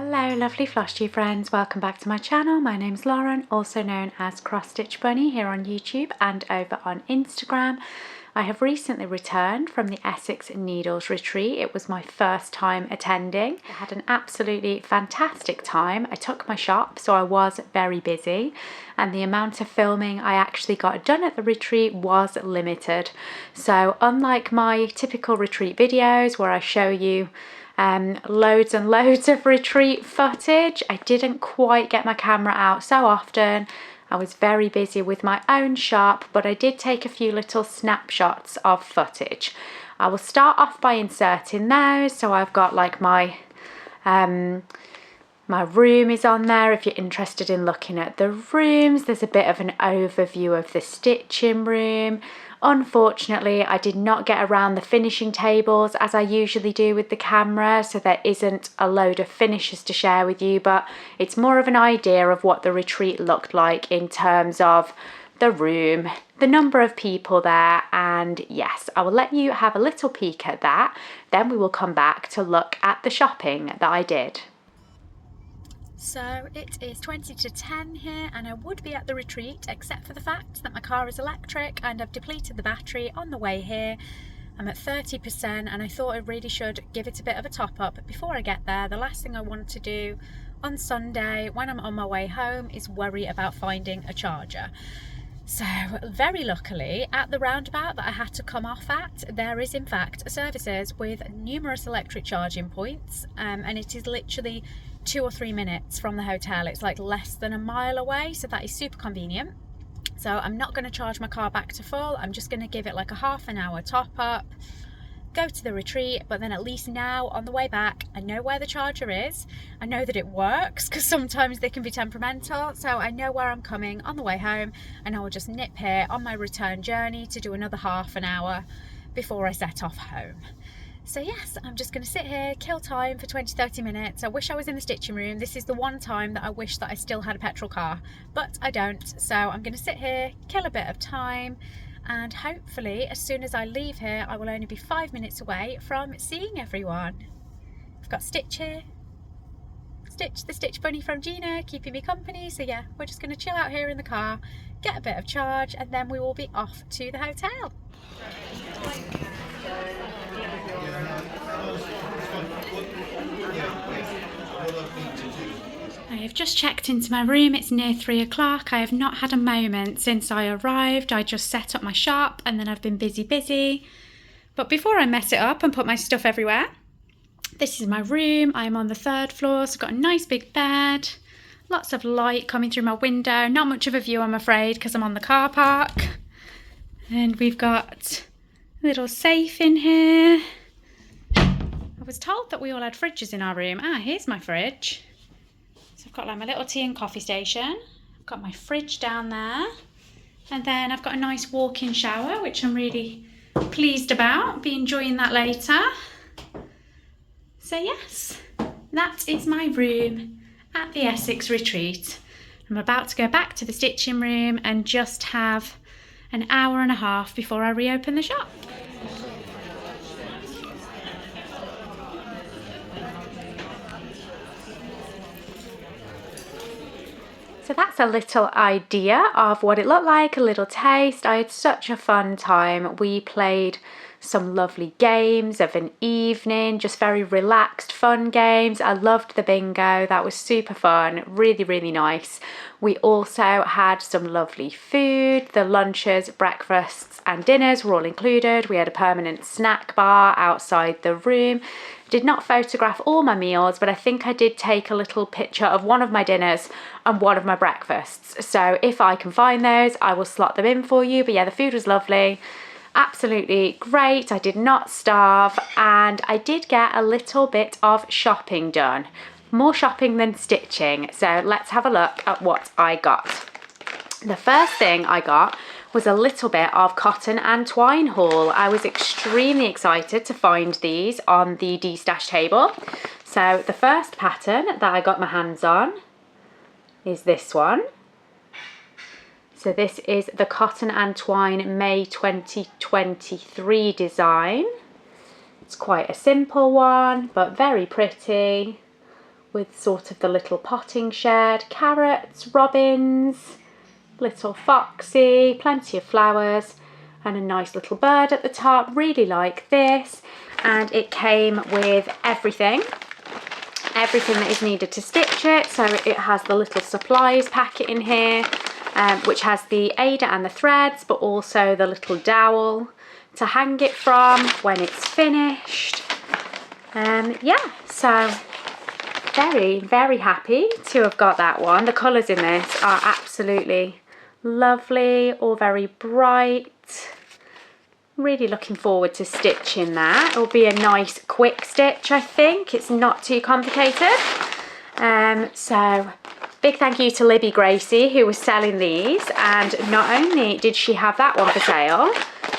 Hello lovely Flosstube friends, welcome back to my channel. My name's Lauren, also known as Cross Stitch Bunny here on YouTube and over on Instagram. I have recently returned from the Essex Needles retreat. It was my first time attending. I had an absolutely fantastic time. I took my shop, so I was very busy, and the amount of filming I actually got done at the retreat was limited. So unlike my typical retreat videos where I show you loads and loads of retreat footage, I didn't quite get my camera out so often. I was very busy with my own shop, but I did take a few little snapshots of footage. I will start off by inserting those. So I've got like my room is on there if you're interested in looking at the rooms. There's a bit of an overview of the stitching room. Unfortunately, I did not get around the finishing tables as I usually do with the camera, so there isn't a load of finishes to share with you, but it's more of an idea of what the retreat looked like in terms of the room, the number of people there, and yes, I will let you have a little peek at that. Then we will come back to look at the shopping that I did. So it is 20 to 10 here, and I would be at the retreat except for the fact that my car is electric and I've depleted the battery on the way here. I'm at 30% and I thought I really should give it a bit of a top up before I get there. The last thing I want to do on Sunday when I'm on my way home is worry about finding a charger. So very luckily at the roundabout that I had to come off at, there is in fact services with numerous electric charging points, and it is literally 2 or 3 minutes from the hotel. It's like less than a mile away, so that is super convenient. So I'm not going to charge my car back to full. I'm just going to give it like a half an hour top up, go to the retreat, but then at least now on the way back I know where the charger is. I know that it works because sometimes they can be temperamental, so I know where I'm coming on the way home, and I will just nip here on my return journey to do another half an hour before I set off home. So yes, I'm just going to sit here, kill time for 20-30 minutes. I wish I was in the stitching room. This is the one time that I wish that I still had a petrol car, but I don't. So I'm going to sit here, kill a bit of time, and hopefully as soon as I leave here, I will only be 5 minutes away from seeing everyone. I've got Stitch here. Stitch, the Stitch Bunny from Gina, keeping me company. So yeah, we're just going to chill out here in the car, get a bit of charge, and then we will be off to the hotel. I have just checked into my room. It's near 3 o'clock. I have not had a moment since I arrived. I just set up my shop and then I've been busy. But before I mess it up and put my stuff everywhere, this is my room. I'm on the 3rd floor, so I've got a nice big bed, lots of light coming through my window. Not much of a view, I'm afraid, because I'm on the car park. And we've got a little safe in here. I was told that we all had fridges in our room. Here's my fridge. So I've got like my little tea and coffee station. I've got my fridge down there. And then I've got a nice walk-in shower, which I'm really pleased about. Be enjoying that later. So yes, that is my room at the Essex retreat. I'm about to go back to the stitching room and just have an hour and a half before I reopen the shop. So that's a little idea of what it looked like, a little taste. I had such a fun time. We played some lovely games of an evening, just very relaxed, fun games. I loved the bingo, that was super fun, really, really nice. We also had some lovely food. The lunches, breakfasts and dinners were all included. We had a permanent snack bar outside the room. Did not photograph all my meals, but I think I did take a little picture of one of my dinners and one of my breakfasts. So if I can find those, I will slot them in for you. But yeah, the food was lovely. Absolutely great. I did not starve, and I did get a little bit of shopping done. More shopping than stitching. So let's have a look at what I got. The first thing I got was a little bit of cotton and twine haul. I was extremely excited to find these on the D-stash table. So the first pattern that I got my hands on is this one. So this is the Cotton and Twine May 2023 design. It's quite a simple one, but very pretty. with sort of the little potting shed, carrots, robins, little foxy, plenty of flowers, and a nice little bird at the top. Really like this. And it came with everything that is needed to stitch it. So it has the little supplies packet in here, which has the Ada and the threads, but also the little dowel to hang it from when it's finished. Yeah, so very, very happy to have got that one. The colours in this are absolutely lovely, all very bright. Really looking forward to stitching that. It'll be a nice quick stitch, I think. It's not too complicated. So big thank you to Libby Gracie, who was selling these, and not only did she have that one for sale,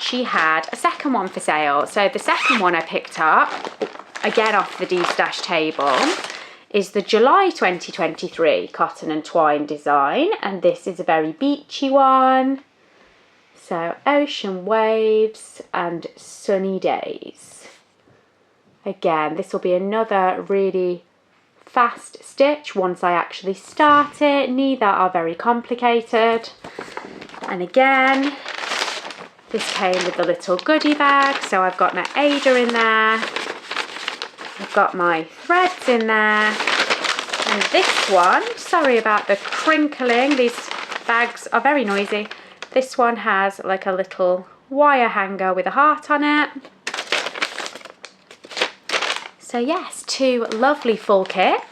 she had a second one for sale. So the second one I picked up, again off the D-stash table, is the July 2023 cotton and twine design, and this is a very beachy one. So ocean waves and sunny days. Again, this will be another really fast stitch once I actually start it. Neither are very complicated. And again, this came with the little goodie bag. So I've got my Ada in there. I've got my threads in there. And this one, sorry about the crinkling, these bags are very noisy. This one has like a little wire hanger with a heart on it. So yes, two lovely full kits.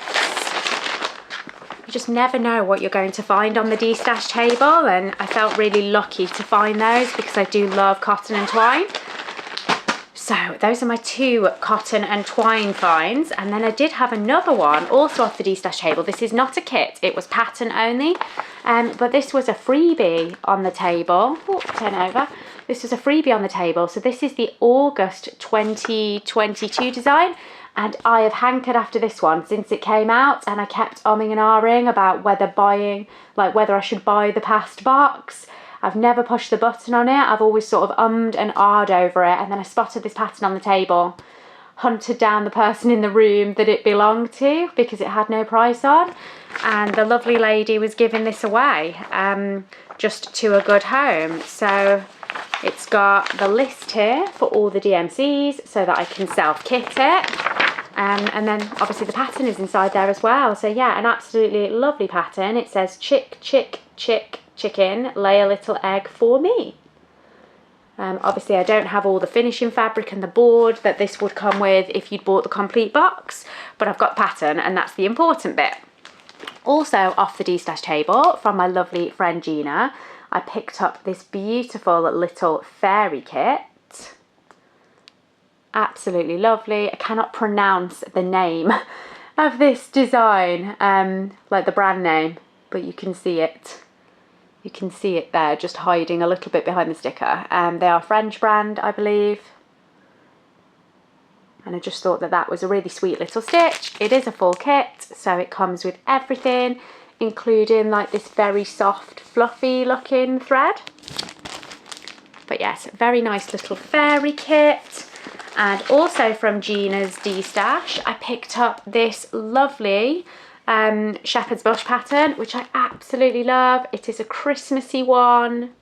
You just never know what you're going to find on the D-stash table, and I felt really lucky to find those because I do love cotton and twine. So those are my two cotton and twine finds. And then I did have another one also off the D-stash table. This is not a kit, it was pattern only. But this was a freebie on the table. Oh, turn over. This was a freebie on the table. So this is the August 2022 design. And I have hankered after this one since it came out. And I kept umming and ahhing about whether I should buy the past box. I've never pushed the button on it. I've always sort of ummed and ahed over it. And then I spotted this pattern on the table, hunted down the person in the room that it belonged to because it had no price on. And the lovely lady was giving this away just to a good home. So it's got the list here for all the DMCs so that I can self-kit it. And then obviously the pattern is inside there as well. So yeah, an absolutely lovely pattern. It says chick, chick, chick, chicken, lay a little egg for me. Obviously I don't have all the finishing fabric and the board that this would come with if you'd bought the complete box, but I've got the pattern and that's the important bit. Also off the D-stash table from my lovely friend Gina, I picked up this beautiful little fairy kit. Absolutely lovely. I cannot pronounce the name of this design, like the brand name, but you can see it. You can see it there, just hiding a little bit behind the sticker. They are a French brand, I believe. And I just thought that that was a really sweet little stitch. It is a full kit, so it comes with everything, including like this very soft, fluffy looking thread. But yes, very nice little fairy kit. And also from Gina's D-stash, I picked up this lovely shepherd's bush pattern, which I absolutely love. It is a Christmassy one.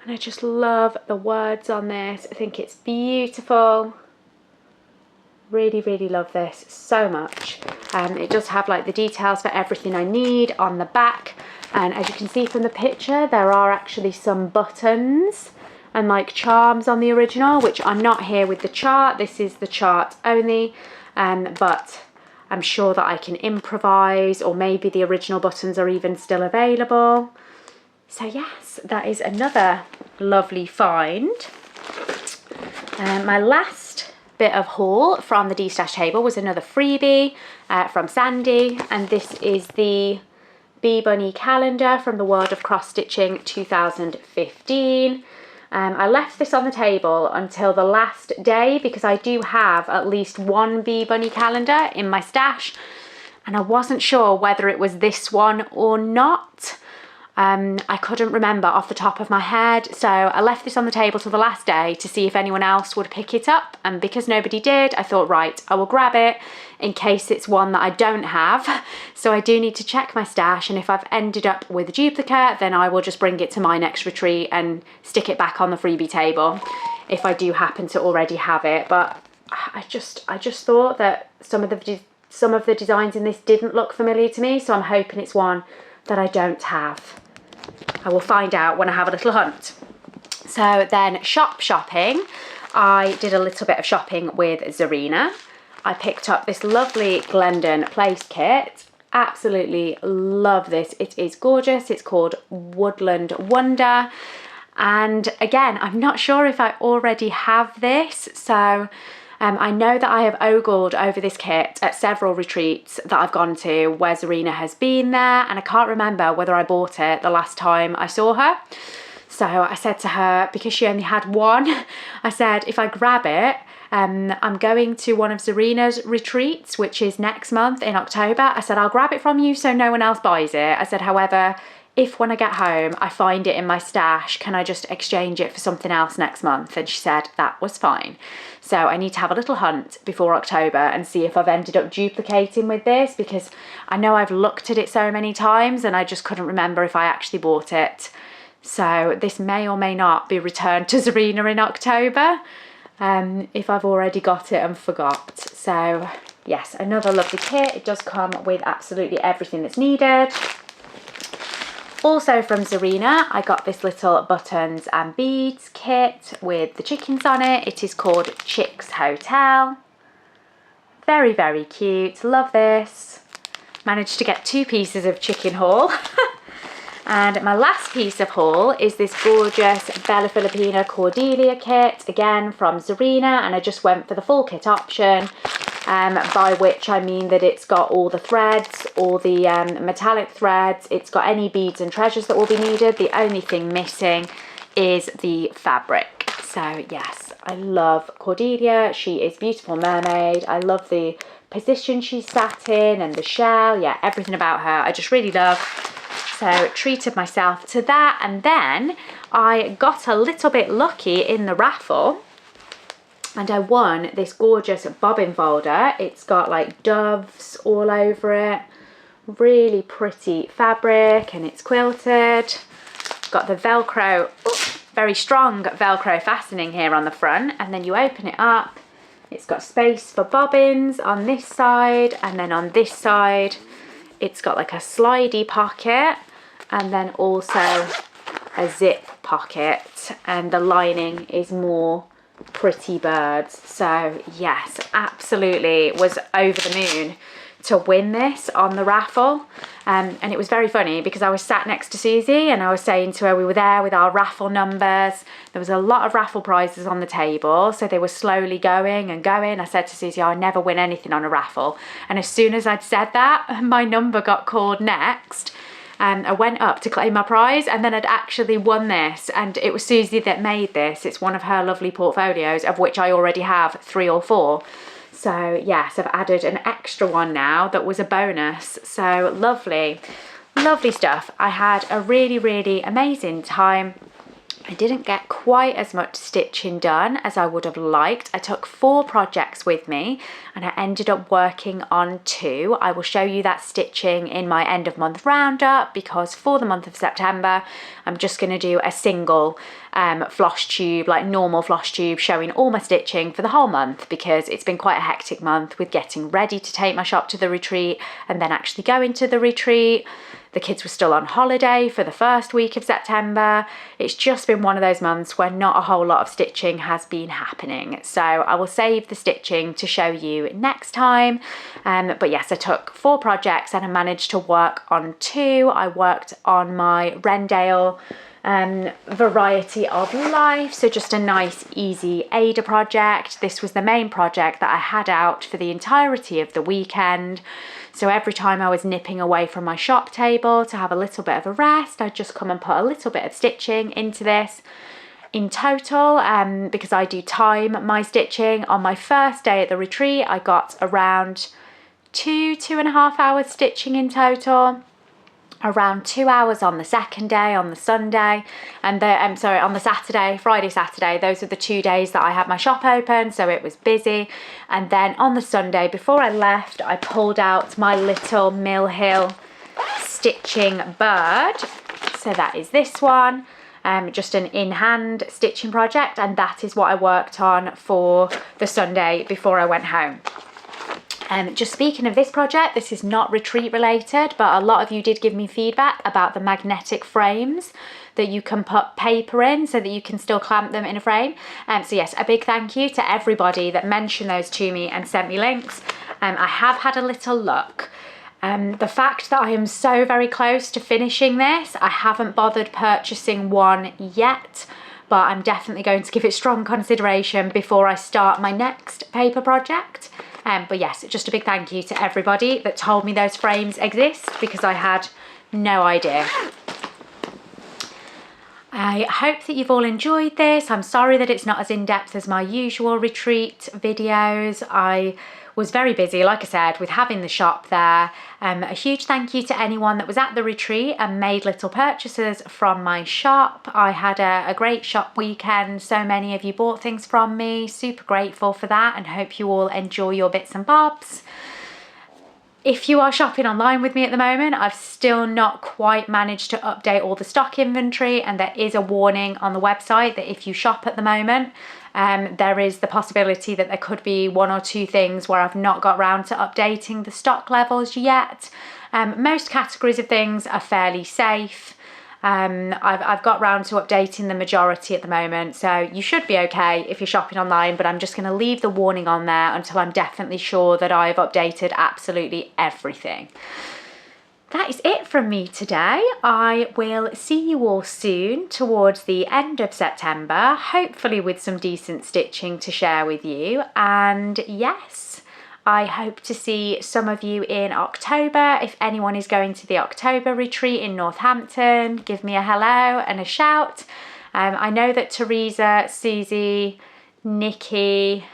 And I just love the words on this. I think it's beautiful. Really, really love this so much. It does have like the details for everything I need on the back. And as you can see from the picture, there are actually some buttons and like charms on the original, which are not here with the chart. This is the chart only, but I'm sure that I can improvise, or maybe the original buttons are even still available. So yes, that is another lovely find. My last bit of haul from the D-stash table was another freebie from Sandy, and this is the Bee Bunny calendar from the World of Cross Stitching 2015. I left this on the table until the last day because I do have at least one Bee Bunny calendar in my stash, and I wasn't sure whether it was this one or not. I couldn't remember off the top of my head, so I left this on the table till the last day to see if anyone else would pick it up, and because nobody did, I thought, right, I will grab it in case it's one that I don't have. So I do need to check my stash, and if I've ended up with a duplicate, then I will just bring it to my next retreat and stick it back on the freebie table if I do happen to already have it. But I just thought that some of the designs in this didn't look familiar to me, so I'm hoping it's one that I don't have. I will find out when I have a little hunt. So then shopping, I did a little bit of shopping with Zarina. I picked up this lovely Glendon Place kit. Absolutely love this. It is gorgeous. It's called Woodland Wonder. And again, I'm not sure if I already have this. So I know that I have ogled over this kit at several retreats that I've gone to where Zarina has been there, and I can't remember whether I bought it the last time I saw her. So I said to her, because she only had one, I said, if I grab it, I'm going to one of Zarina's retreats, which is next month in October. I said, I'll grab it from you so no one else buys it. I said, however, if when I get home I find it in my stash, can I just exchange it for something else next month? And she said that was fine. So I need to have a little hunt before October and see if I've ended up duplicating with this, because I know I've looked at it so many times and I just couldn't remember if I actually bought it. So this may or may not be returned to Zarina in October, if I've already got it and forgot. So yes, another lovely kit. It does come with absolutely everything that's needed. Also from Zarina, I got this little buttons and beads kit with the chickens on it. It is called Chicks Hotel. Very, very cute. Love this. Managed to get 2 pieces of chicken haul. And my last piece of haul is this gorgeous Bella Filipina Cordelia kit, again from Zarina, and I just went for the full kit option, by which I mean that it's got all the threads, all the metallic threads, it's got any beads and treasures that will be needed. The only thing missing is the fabric. So yes, I love Cordelia. She is a beautiful mermaid. I love the position she's sat in and the shell. Yeah, everything about her I just really love. So treated myself to that, and then I got a little bit lucky in the raffle and I won this gorgeous bobbin folder. It's got like doves all over it, really pretty fabric, and it's quilted. Got the Velcro, very strong Velcro fastening here on the front, and then you open it up. It's got space for bobbins on this side, and then on this side it's got like a slidey pocket, and then also a zip pocket, and the lining is more pretty birds. So yes, absolutely was over the moon to win this on the raffle. And it was very funny because I was sat next to Susie and I was saying to her, we were there with our raffle numbers. There was a lot of raffle prizes on the table, so they were slowly going and going. I said to Susie, I never win anything on a raffle. And as soon as I'd said that, my number got called next. And I went up to claim my prize, and then I'd actually won this, and it was Susie that made this. It's one of her lovely portfolios, of which I already have 3 or 4. So yes, I've added an extra one now that was a bonus. So lovely, lovely stuff. I had a really, really amazing time. I didn't get quite as much stitching done as I would have liked. I took 4 projects with me and I ended up working on 2. I will show you that stitching in my end of month roundup, because for the month of September, I'm just going to do a single Flosstube, like normal Flosstube, showing all my stitching for the whole month, because it's been quite a hectic month with getting ready to take my shop to the retreat and then actually going to the retreat. The kids were still on holiday for the first week of September. It's just been one of those months where not a whole lot of stitching has been happening. So I will save the stitching to show you next time. But yes, I took 4 projects and I managed to work on 2. I worked on my Rendale Variety of Life, so just a nice easy Ada project. This was the main project that I had out for the entirety of the weekend. So every time I was nipping away from my shop table to have a little bit of a rest, I'd just come and put a little bit of stitching into this. In total, because I do time my stitching, on my first day at the retreat I got around 2.5 hours stitching in total. around 2 hours on the second day, on the Sunday, and on the Saturday, Friday, Saturday. Those are the 2 days that I had my shop open, so it was busy. And then on the Sunday, before I left, I pulled out my little Mill Hill stitching bird. So that is this one, just an in-hand stitching project, and that is what I worked on for the Sunday before I went home. Just speaking of this project, this is not retreat related, but a lot of you did give me feedback about the magnetic frames that you can put paper in so that you can still clamp them in a frame. So yes, a big thank you to everybody that mentioned those to me and sent me links. I have had a little look. The fact that I am so very close to finishing this, I haven't bothered purchasing one yet, but I'm definitely going to give it strong consideration before I start my next paper project. But yes, just a big thank you to everybody that told me those frames exist, because I had no idea. I hope that you've all enjoyed this. I'm sorry that it's not as in-depth as my usual retreat videos. I was very busy, like I said, with having the shop there. A huge thank you to anyone that was at the retreat and made little purchases from my shop. I had a great shop weekend. So many of you bought things from me. Super grateful for that, and hope you all enjoy your bits and bobs. If you are shopping online with me at the moment, I've still not quite managed to update all the stock inventory, and there is a warning on the website that if you shop at the moment, there is the possibility that there could be 1 or 2 things where I've not got round to updating the stock levels yet. Most categories of things are fairly safe. I've got round to updating the majority at the moment, so you should be okay if you're shopping online, but I'm just going to leave the warning on there until I'm definitely sure that I've updated absolutely everything. That is it from me today. I will see you all soon towards the end of September, hopefully with some decent stitching to share with you. And yes, I hope to see some of you in October. If anyone is going to the October retreat in Northampton, give me a hello and a shout. I know that Teresa, Susie, Nikki,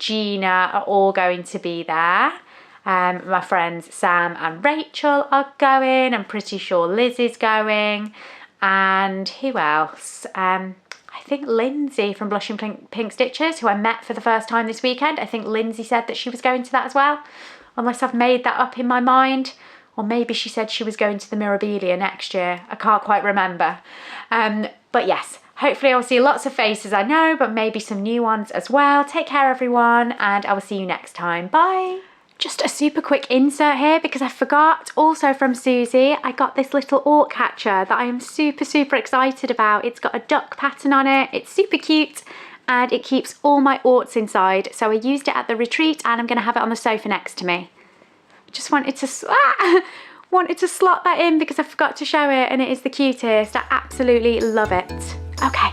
Gina are all going to be there. My friends Sam and Rachel are going. I'm pretty sure Liz is going. And who else? I think Lindsay from Blushing Pink Stitches, who I met for the first time this weekend. I think Lindsay said that she was going to that as well, unless I've made that up in my mind. Or maybe she said she was going to the Mirabilia next year. I can't quite remember. But yes, hopefully I'll see lots of faces I know, but maybe some new ones as well. Take care, everyone, and I will see you next time. Bye. Just a super quick insert here because I forgot, also from Susie, I got this little orc catcher that I am super excited about. It's got a duck pattern on it, it's super cute, and it keeps all my orts inside. So I used it at the retreat and I'm going to have it on the sofa next to me. Just wanted to slot that in because I forgot to show it, and it is the cutest. I absolutely love it. Okay,